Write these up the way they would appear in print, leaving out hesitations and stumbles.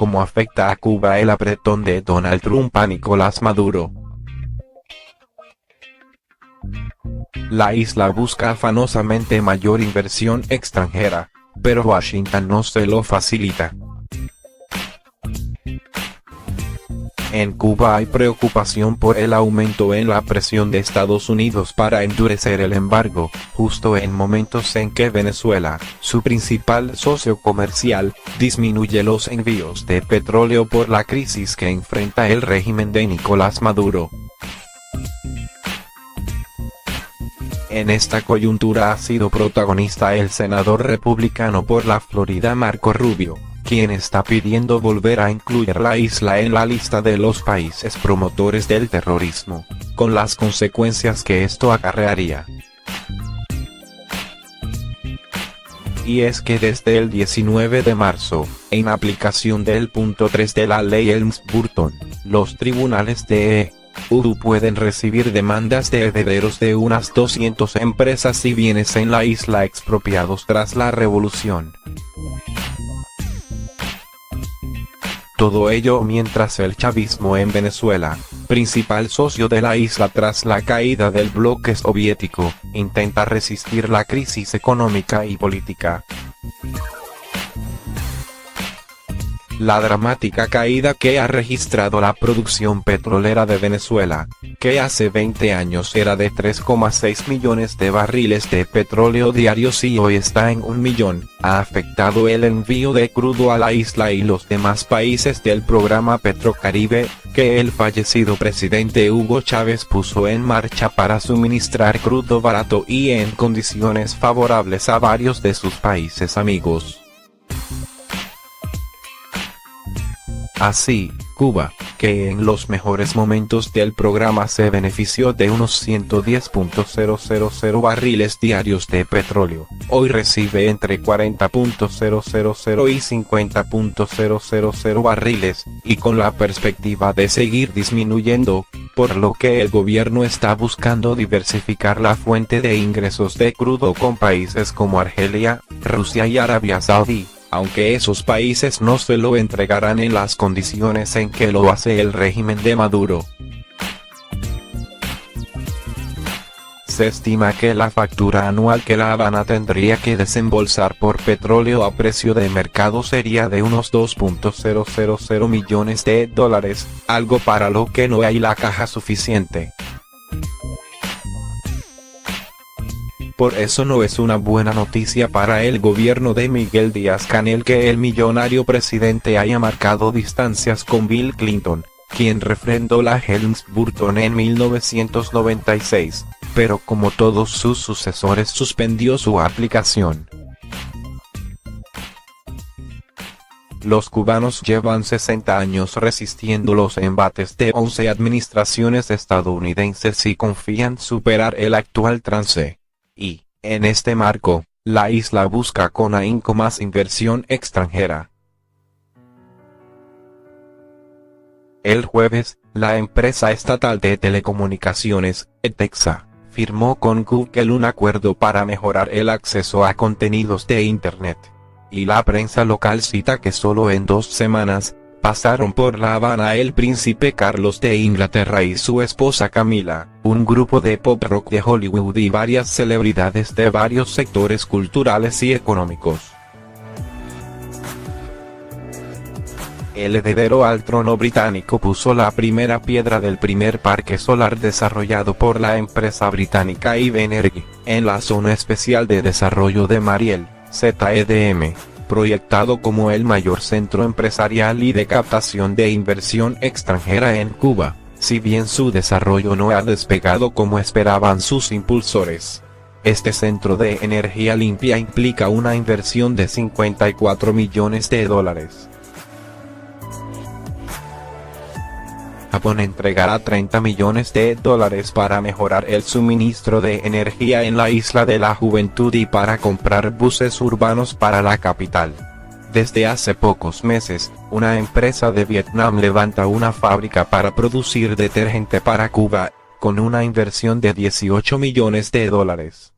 cómo afecta a Cuba el apretón de Donald Trump a Nicolás Maduro. La isla busca afanosamente mayor inversión extranjera, pero Washington no se lo facilita. En Cuba hay preocupación por el aumento en la presión de Estados Unidos para endurecer el embargo, justo en momentos en que Venezuela, su principal socio comercial, disminuye los envíos de petróleo por la crisis que enfrenta el régimen de Nicolás Maduro. En esta coyuntura ha sido protagonista el senador republicano por la Florida Marco Rubio, quien está pidiendo volver a incluir la isla en la lista de los países promotores del terrorismo, con las consecuencias que esto acarrearía. Y es que desde el 19 de marzo, en aplicación del punto 3 de la ley Helms-Burton, los tribunales de EU pueden recibir demandas de herederos de unas 200 empresas y bienes en la isla expropiados tras la revolución. Todo ello mientras el chavismo en Venezuela, principal socio de la isla tras la caída del bloque soviético, intenta resistir la crisis económica y política. La dramática caída que ha registrado la producción petrolera de Venezuela, que hace 20 años era de 3,6 millones de barriles de petróleo diarios y hoy está en 1 millón, ha afectado el envío de crudo a la isla y los demás países del programa Petrocaribe, que el fallecido presidente Hugo Chávez puso en marcha para suministrar crudo barato y en condiciones favorables a varios de sus países amigos. Así, Cuba, que en los mejores momentos del programa se benefició de unos 110.000 barriles diarios de petróleo, hoy recibe entre 40.000 y 50.000 barriles, y con la perspectiva de seguir disminuyendo, por lo que el gobierno está buscando diversificar la fuente de ingresos de crudo con países como Argelia, Rusia y Arabia Saudí, aunque esos países no se lo entregarán en las condiciones en que lo hace el régimen de Maduro. Se estima que la factura anual que La Habana tendría que desembolsar por petróleo a precio de mercado sería de unos 2.000 millones de dólares, algo para lo que no hay la caja suficiente. Por eso no es una buena noticia para el gobierno de Miguel Díaz-Canel que el millonario presidente haya marcado distancias con Bill Clinton, quien refrendó la Helms-Burton en 1996, pero como todos sus sucesores suspendió su aplicación. Los cubanos llevan 60 años resistiendo los embates de 11 administraciones estadounidenses y confían superar el actual trance. Y, en este marco, la isla busca con ahínco más inversión extranjera. El jueves, la empresa estatal de telecomunicaciones, ETEXA, firmó con Google un acuerdo para mejorar el acceso a contenidos de Internet. Y la prensa local cita que solo en 2 semanas, pasaron por La Habana el príncipe Carlos de Inglaterra y su esposa Camila, un grupo de pop rock de Hollywood y varias celebridades de varios sectores culturales y económicos. El heredero al trono británico puso la primera piedra del primer parque solar desarrollado por la empresa británica Eve Energy, en la Zona Especial de Desarrollo de Mariel, ZEDM, proyectado como el mayor centro empresarial y de captación de inversión extranjera en Cuba, si bien su desarrollo no ha despegado como esperaban sus impulsores. Este centro de energía limpia implica una inversión de 54 millones de dólares. Japón entregará 30 millones de dólares para mejorar el suministro de energía en la isla de la juventud y para comprar buses urbanos para la capital. Desde hace pocos meses, una empresa de Vietnam levanta una fábrica para producir detergente para Cuba, con una inversión de 18 millones de dólares.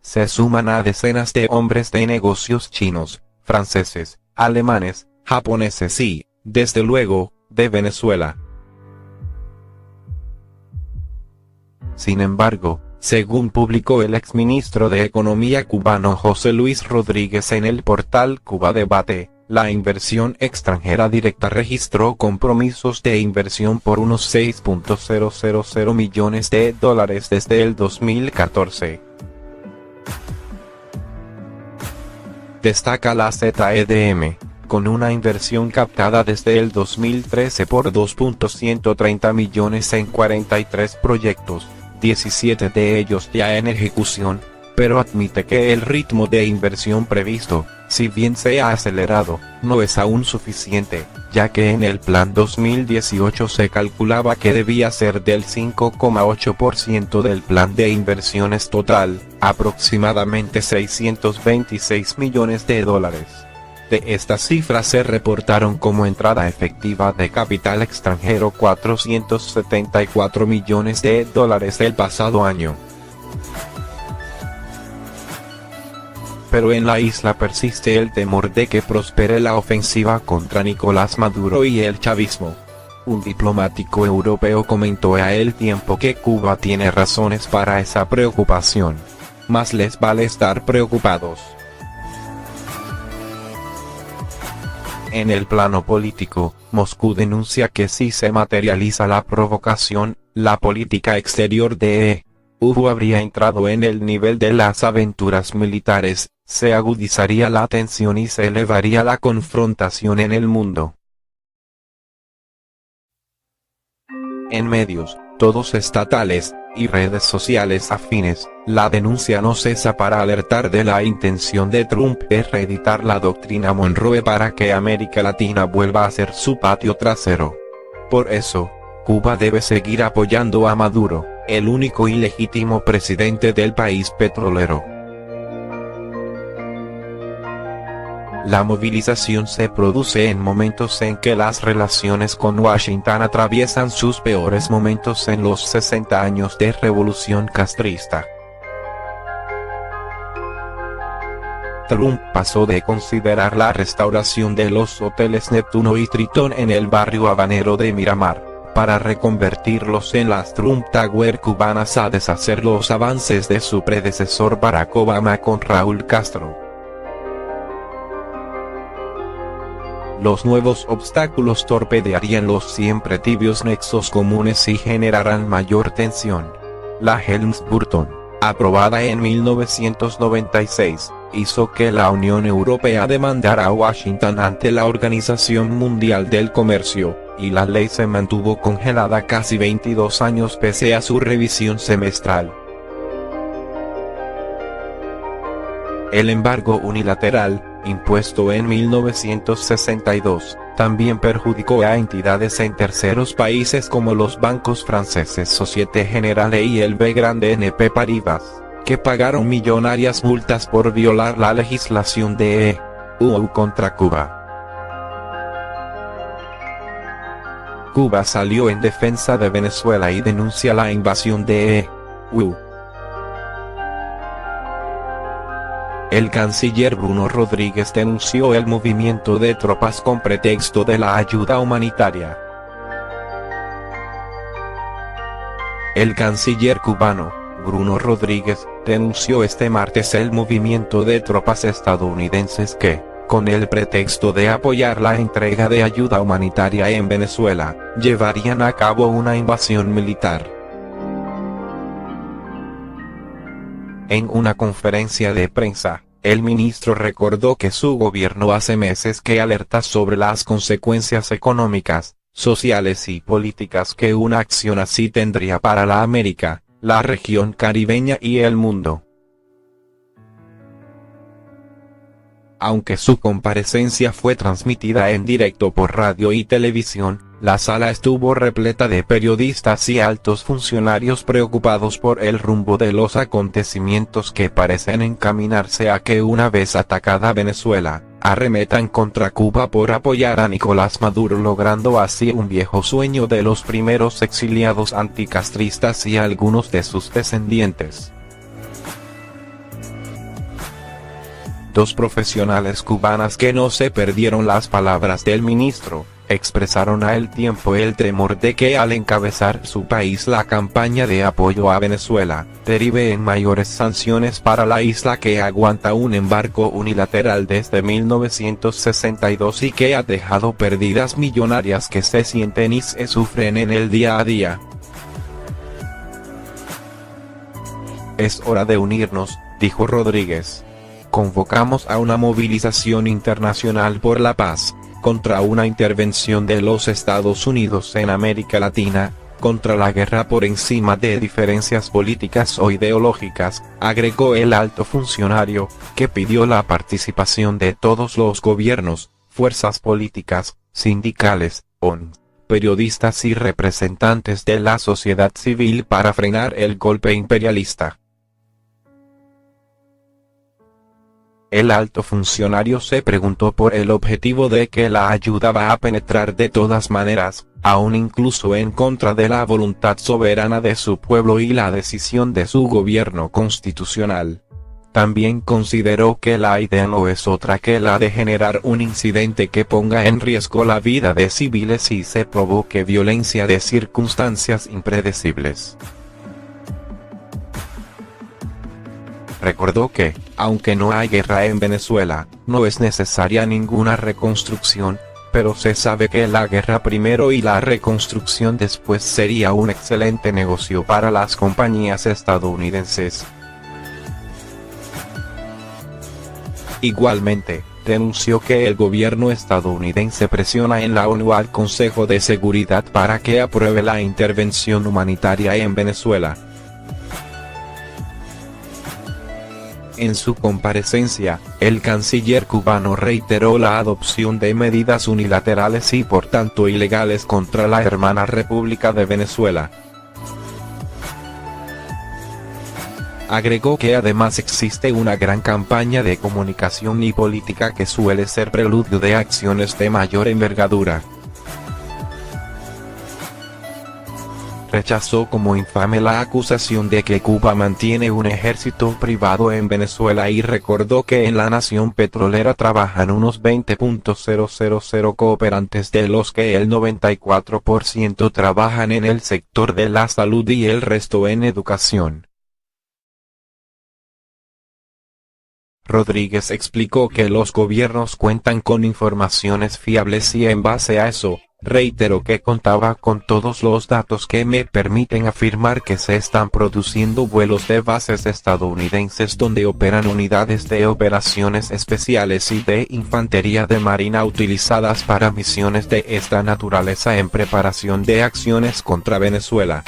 Se suman a decenas de hombres de negocios chinos, franceses, alemanes, japoneses y, desde luego, de Venezuela. Sin embargo, según publicó el exministro de Economía cubano José Luis Rodríguez en el portal Cuba Debate, la inversión extranjera directa registró compromisos de inversión por unos 6.000 millones de dólares desde el 2014. Destaca la ZEDM, con una inversión captada desde el 2013 por 2.130 millones en 43 proyectos, 17 de ellos ya en ejecución, pero admite que el ritmo de inversión previsto, si bien se ha acelerado, no es aún suficiente, ya que en el plan 2018 se calculaba que debía ser del 5,8% del plan de inversiones total, aproximadamente 626 millones de dólares. De estas cifras se reportaron como entrada efectiva de capital extranjero 474 millones de dólares el pasado año. Pero en la isla persiste el temor de que prospere la ofensiva contra Nicolás Maduro y el chavismo. Un diplomático europeo comentó a El Tiempo que Cuba tiene razones para esa preocupación. Más les vale estar preocupados. En el plano político, Moscú denuncia que si se materializa la provocación, la política exterior de EU habría entrado en el nivel de las aventuras militares, se agudizaría la tensión y se elevaría la confrontación en el mundo. En medios, todos estatales, y redes sociales afines, la denuncia no cesa para alertar de la intención de Trump de reeditar la doctrina Monroe para que América Latina vuelva a ser su patio trasero. Por eso, Cuba debe seguir apoyando a Maduro, el único y legítimo presidente del país petrolero. La movilización se produce en momentos en que las relaciones con Washington atraviesan sus peores momentos en los 60 años de revolución castrista. Trump pasó de considerar la restauración de los hoteles Neptuno y Tritón en el barrio habanero de Miramar, para reconvertirlos en las Trump Tower cubanas, a deshacer los avances de su predecesor Barack Obama con Raúl Castro. Los nuevos obstáculos torpedearían los siempre tibios nexos comunes y generarán mayor tensión. La Helms-Burton, aprobada en 1996, hizo que la Unión Europea demandara a Washington ante la Organización Mundial del Comercio, y la ley se mantuvo congelada casi 22 años pese a su revisión semestral. El embargo unilateral, impuesto en 1962, también perjudicó a entidades en terceros países como los bancos franceses Société Générale y el Grande BNP Paribas, que pagaron millonarias multas por violar la legislación de EU contra Cuba. Cuba salió en defensa de Venezuela y denuncia la invasión de EU. El canciller Bruno Rodríguez denunció el movimiento de tropas con pretexto de la ayuda humanitaria. El canciller cubano, Bruno Rodríguez, denunció este martes el movimiento de tropas estadounidenses que, con el pretexto de apoyar la entrega de ayuda humanitaria en Venezuela, llevarían a cabo una invasión militar. En una conferencia de prensa, el ministro recordó que su gobierno hace meses que alerta sobre las consecuencias económicas, sociales y políticas que una acción así tendría para la América, la región caribeña y el mundo. Aunque su comparecencia fue transmitida en directo por radio y televisión, la sala estuvo repleta de periodistas y altos funcionarios preocupados por el rumbo de los acontecimientos que parecen encaminarse a que, una vez atacada Venezuela, arremetan contra Cuba por apoyar a Nicolás Maduro, logrando así un viejo sueño de los primeros exiliados anticastristas y algunos de sus descendientes. Dos profesionales cubanas que no se perdieron las palabras del ministro, expresaron a El Tiempo el temor de que al encabezar su país la campaña de apoyo a Venezuela, derive en mayores sanciones para la isla que aguanta un embargo unilateral desde 1962 y que ha dejado pérdidas millonarias que se sienten y se sufren en el día a día. Es hora de unirnos, dijo Rodríguez. Convocamos a una movilización internacional por la paz, contra una intervención de los Estados Unidos en América Latina, contra la guerra por encima de diferencias políticas o ideológicas, agregó el alto funcionario, que pidió la participación de todos los gobiernos, fuerzas políticas, sindicales, ONG, periodistas y representantes de la sociedad civil para frenar el golpe imperialista. El alto funcionario se preguntó por el objetivo de que la ayuda va a penetrar de todas maneras, aún incluso en contra de la voluntad soberana de su pueblo y la decisión de su gobierno constitucional. También consideró que la idea no es otra que la de generar un incidente que ponga en riesgo la vida de civiles y se provoque violencia de circunstancias impredecibles. Recordó que, aunque no hay guerra en Venezuela, no es necesaria ninguna reconstrucción, pero se sabe que la guerra primero y la reconstrucción después sería un excelente negocio para las compañías estadounidenses. Igualmente, denunció que el gobierno estadounidense presiona en la ONU al Consejo de Seguridad para que apruebe la intervención humanitaria en Venezuela. En su comparecencia, el canciller cubano reiteró la adopción de medidas unilaterales y por tanto ilegales contra la hermana República de Venezuela. Agregó que además existe una gran campaña de comunicación y política que suele ser preludio de acciones de mayor envergadura. Rechazó como infame la acusación de que Cuba mantiene un ejército privado en Venezuela y recordó que en la nación petrolera trabajan unos 20.000 cooperantes, de los que el 94% trabajan en el sector de la salud y el resto en educación. Rodríguez explicó que los gobiernos cuentan con informaciones fiables y en base a eso, reiteró que contaba con todos los datos que me permiten afirmar que se están produciendo vuelos de bases estadounidenses donde operan unidades de operaciones especiales y de infantería de marina utilizadas para misiones de esta naturaleza en preparación de acciones contra Venezuela.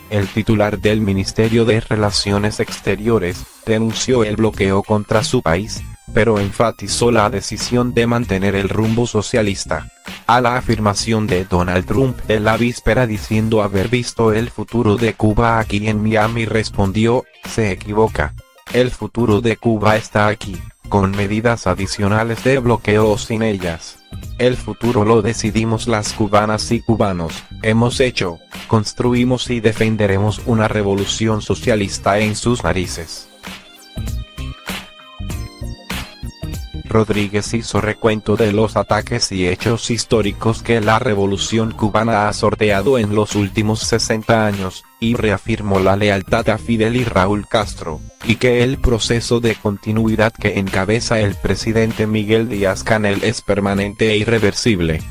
El titular del Ministerio de Relaciones Exteriores denunció el bloqueo contra su país, pero enfatizó la decisión de mantener el rumbo socialista. A la afirmación de Donald Trump de la víspera diciendo haber visto el futuro de Cuba aquí en Miami, respondió: se equivoca. El futuro de Cuba está aquí, con medidas adicionales de bloqueo o sin ellas. El futuro lo decidimos las cubanas y cubanos. Hemos hecho, construimos y defenderemos una revolución socialista en sus narices. Rodríguez hizo recuento de los ataques y hechos históricos que la revolución cubana ha sorteado en los últimos 60 años, y reafirmó la lealtad a Fidel y Raúl Castro, y que el proceso de continuidad que encabeza el presidente Miguel Díaz-Canel es permanente e irreversible.